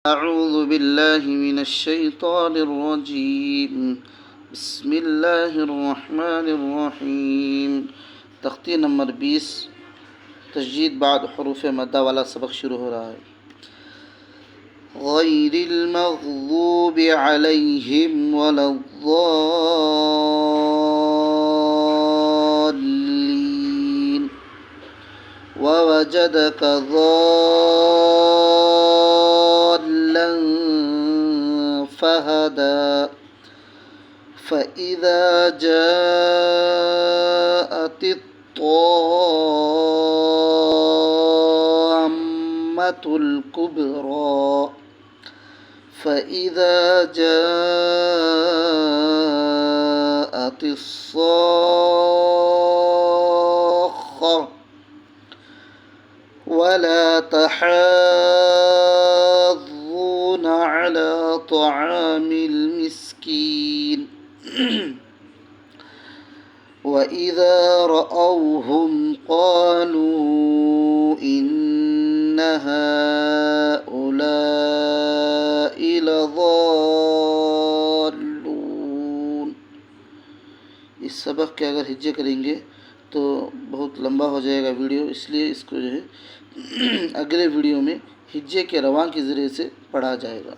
أعوذ بالله من الشيطان الرجيم بسم الله الرحمن الرحيم तख्ती नंबर 20 तस्जीद बाद हरूफ मद्दा वाला सबक शुरू हो रहा है। गैरिल मग़ज़ूबि अलैहिम वलद्दाल्लीन ववजदक ضالًا فهدى فإذا جاءت الطامة الكبرى فإذا جاءت الصاخة ولا تحاضون على طعام المسكين وإذا رأوهم قالوا إن هؤلاء लज़ाल्लून। इस सबक के अगर हिज्जे करेंगे तो बहुत लंबा हो जाएगा वीडियो, इसलिए इसको जो है अगले वीडियो में हिज्जे के रवां के ज़रिए से पढ़ा जाएगा।